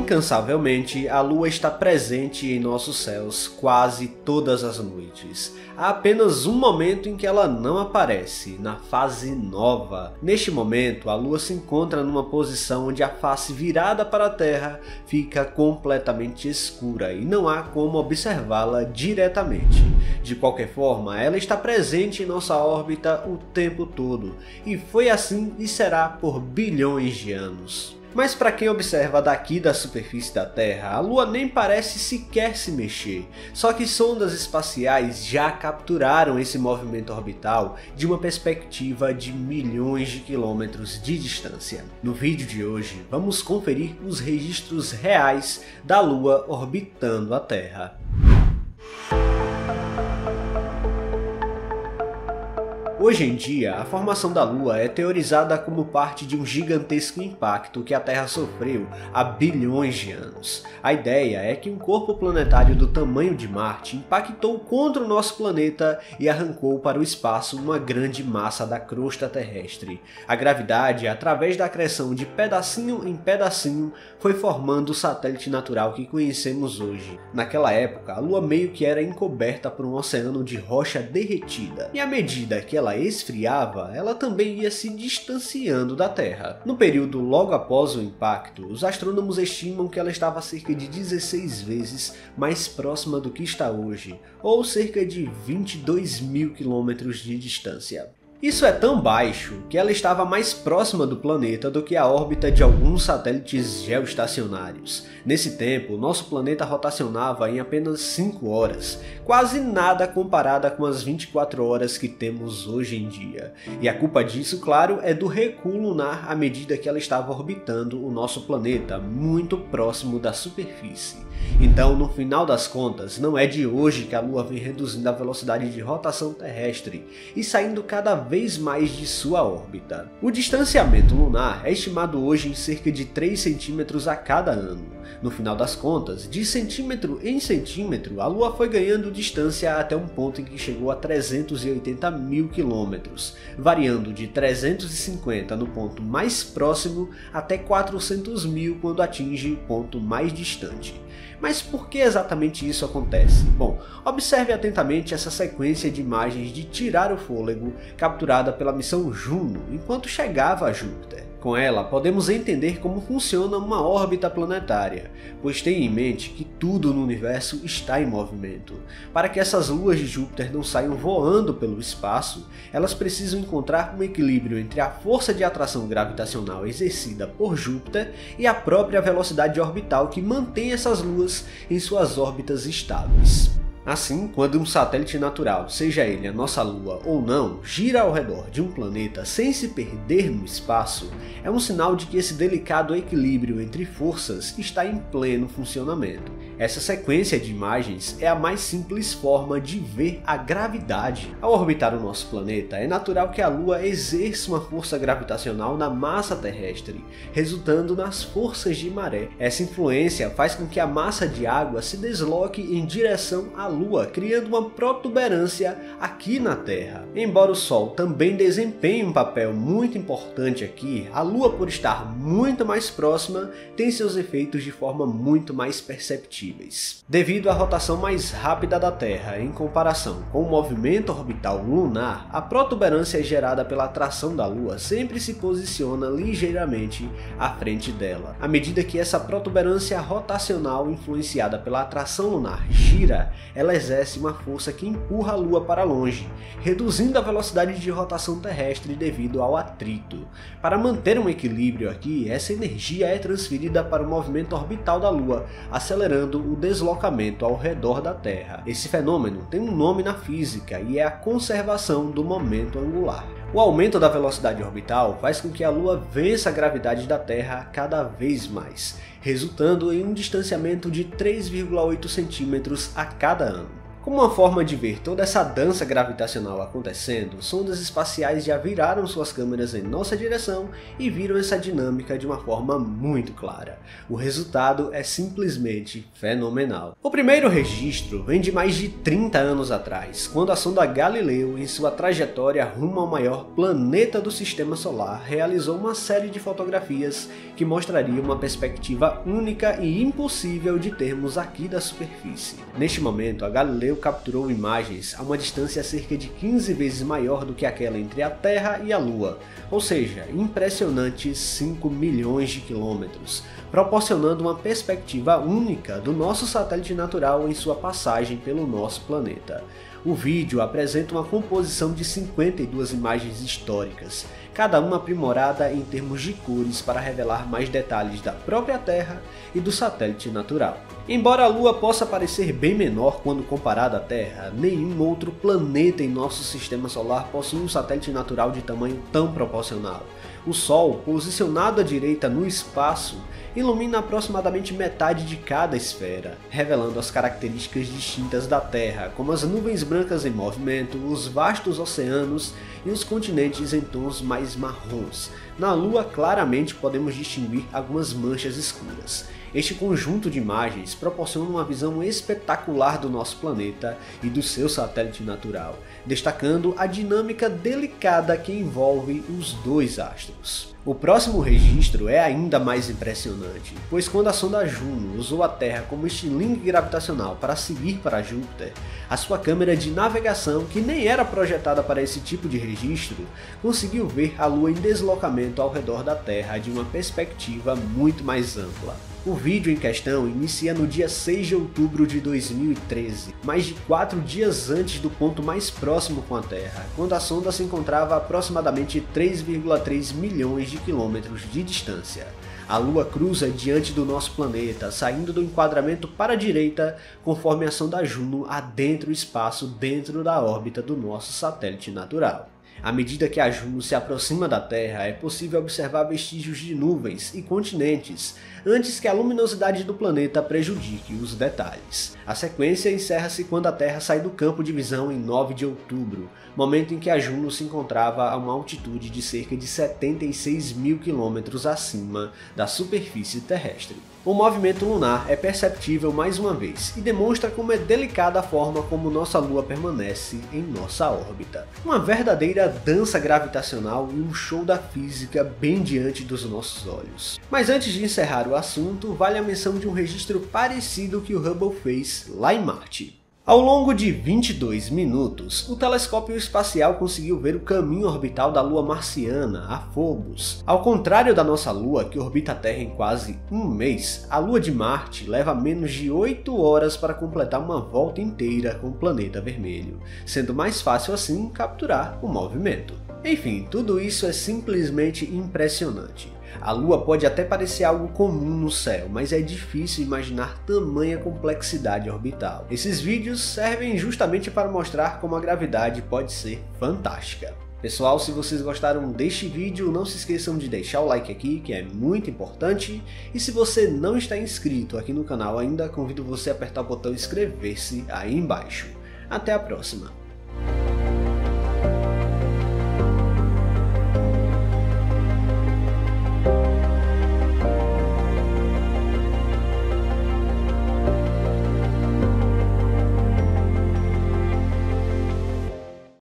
Incansavelmente, a Lua está presente em nossos céus quase todas as noites. Há apenas um momento em que ela não aparece, na fase nova. Neste momento, a Lua se encontra numa posição onde a face virada para a Terra fica completamente escura e não há como observá-la diretamente. De qualquer forma, ela está presente em nossa órbita o tempo todo, e foi assim e será por bilhões de anos. Mas para quem observa daqui da superfície da Terra, a Lua nem parece sequer se mexer, só que sondas espaciais já capturaram esse movimento orbital de uma perspectiva de milhões de quilômetros de distância. No vídeo de hoje, vamos conferir os registros reais da Lua orbitando a Terra. Hoje em dia, a formação da Lua é teorizada como parte de um gigantesco impacto que a Terra sofreu há bilhões de anos. A ideia é que um corpo planetário do tamanho de Marte impactou contra o nosso planeta e arrancou para o espaço uma grande massa da crosta terrestre. A gravidade, através da acreção de pedacinho em pedacinho, foi formando o satélite natural que conhecemos hoje. Naquela época, a Lua meio que era encoberta por um oceano de rocha derretida, e à medida que ela esfriava, ela também ia se distanciando da Terra. No período logo após o impacto, os astrônomos estimam que ela estava cerca de 16 vezes mais próxima do que está hoje, ou cerca de 22 mil quilômetros de distância. Isso é tão baixo que ela estava mais próxima do planeta do que a órbita de alguns satélites geoestacionários. Nesse tempo, nosso planeta rotacionava em apenas 5 horas, quase nada comparada com as 24 horas que temos hoje em dia. E a culpa disso, claro, é do recuo lunar à medida que ela estava orbitando o nosso planeta, muito próximo da superfície. Então, no final das contas, não é de hoje que a Lua vem reduzindo a velocidade de rotação terrestre e saindo cada vez mais de sua órbita. O distanciamento lunar é estimado hoje em cerca de 3 centímetros a cada ano. No final das contas, de centímetro em centímetro, a Lua foi ganhando distância até um ponto em que chegou a 380 mil quilômetros, variando de 350 no ponto mais próximo até 400 mil quando atinge o ponto mais distante. Mas por que exatamente isso acontece? Bom, observe atentamente essa sequência de imagens de tirar o fôlego capturada pela missão Juno enquanto chegava a Júpiter. Com ela, podemos entender como funciona uma órbita planetária, pois tenha em mente que tudo no universo está em movimento. Para que essas luas de Júpiter não saiam voando pelo espaço, elas precisam encontrar um equilíbrio entre a força de atração gravitacional exercida por Júpiter e a própria velocidade orbital que mantém essas luas em suas órbitas estáveis. Assim, quando um satélite natural, seja ele a nossa Lua ou não, gira ao redor de um planeta sem se perder no espaço, é um sinal de que esse delicado equilíbrio entre forças está em pleno funcionamento. Essa sequência de imagens é a mais simples forma de ver a gravidade. Ao orbitar o nosso planeta, é natural que a Lua exerça uma força gravitacional na massa terrestre, resultando nas forças de maré. Essa influência faz com que a massa de água se desloque em direção à Lua, criando uma protuberância aqui na Terra. Embora o Sol também desempenhe um papel muito importante aqui, a Lua, por estar muito mais próxima, tem seus efeitos de forma muito mais perceptíveis. Devido à rotação mais rápida da Terra em comparação com o movimento orbital lunar, a protuberância gerada pela atração da Lua sempre se posiciona ligeiramente à frente dela. À medida que essa protuberância rotacional influenciada pela atração lunar gira, ela exerce uma força que empurra a Lua para longe, reduzindo a velocidade de rotação terrestre devido ao atrito. Para manter um equilíbrio aqui, essa energia é transferida para o movimento orbital da Lua, acelerando o deslocamento ao redor da Terra. Esse fenômeno tem um nome na física e é a conservação do momento angular. O aumento da velocidade orbital faz com que a Lua vença a gravidade da Terra cada vez mais, resultando em um distanciamento de 3,8 centímetros a cada ano. Como uma forma de ver toda essa dança gravitacional acontecendo, sondas espaciais já viraram suas câmeras em nossa direção e viram essa dinâmica de uma forma muito clara. O resultado é simplesmente fenomenal. O primeiro registro vem de mais de 30 anos atrás, quando a sonda Galileu, em sua trajetória rumo ao maior planeta do Sistema Solar, realizou uma série de fotografias que mostraria uma perspectiva única e impossível de termos aqui da superfície. Neste momento, a Galileu capturou imagens a uma distância cerca de 15 vezes maior do que aquela entre a Terra e a Lua, ou seja, impressionantes 5 milhões de quilômetros, proporcionando uma perspectiva única do nosso satélite natural em sua passagem pelo nosso planeta. O vídeo apresenta uma composição de 52 imagens históricas, cada uma aprimorada em termos de cores para revelar mais detalhes da própria Terra e do satélite natural. Embora a Lua possa parecer bem menor quando comparada à Terra, nenhum outro planeta em nosso sistema solar possui um satélite natural de tamanho tão proporcional. O Sol, posicionado à direita no espaço, ilumina aproximadamente metade de cada esfera, revelando as características distintas da Terra, como as nuvens brancas em movimento, os vastos oceanos e os continentes em tons mais marrons. Na Lua, claramente podemos distinguir algumas manchas escuras. Este conjunto de imagens proporciona uma visão espetacular do nosso planeta e do seu satélite natural, destacando a dinâmica delicada que envolve os dois astros. O próximo registro é ainda mais impressionante, pois quando a sonda Juno usou a Terra como estilingue gravitacional para seguir para Júpiter, a sua câmera de navegação, que nem era projetada para esse tipo de registro, conseguiu ver a Lua em deslocamento ao redor da Terra de uma perspectiva muito mais ampla. O vídeo em questão inicia no dia 6 de outubro de 2013, mais de 4 dias antes do ponto mais próximo com a Terra, quando a sonda se encontrava a aproximadamente 3,3 milhões de quilômetros de distância. A Lua cruza diante do nosso planeta, saindo do enquadramento para a direita, conforme a sonda Juno adentra o espaço dentro da órbita do nosso satélite natural. À medida que a Juno se aproxima da Terra, é possível observar vestígios de nuvens e continentes, antes que a luminosidade do planeta prejudique os detalhes. A sequência encerra-se quando a Terra sai do campo de visão em 9 de outubro, momento em que a Juno se encontrava a uma altitude de cerca de 76 mil quilômetros acima da superfície terrestre. O movimento lunar é perceptível mais uma vez e demonstra como é delicada a forma como nossa Lua permanece em nossa órbita. Uma verdadeira dança gravitacional e um show da física bem diante dos nossos olhos. Mas antes de encerrar o assunto, vale a menção de um registro parecido que o Hubble fez lá em Marte. Ao longo de 22 minutos, o telescópio espacial conseguiu ver o caminho orbital da Lua marciana, a Phobos. Ao contrário da nossa Lua, que orbita a Terra em quase um mês, a Lua de Marte leva menos de 8 horas para completar uma volta inteira com o planeta vermelho, sendo mais fácil assim capturar o movimento. Enfim, tudo isso é simplesmente impressionante. A Lua pode até parecer algo comum no céu, mas é difícil imaginar tamanha complexidade orbital. Esses vídeos servem justamente para mostrar como a gravidade pode ser fantástica. Pessoal, se vocês gostaram deste vídeo, não se esqueçam de deixar o like aqui, que é muito importante. E se você não está inscrito aqui no canal ainda, convido você a apertar o botão inscrever-se aí embaixo. Até a próxima!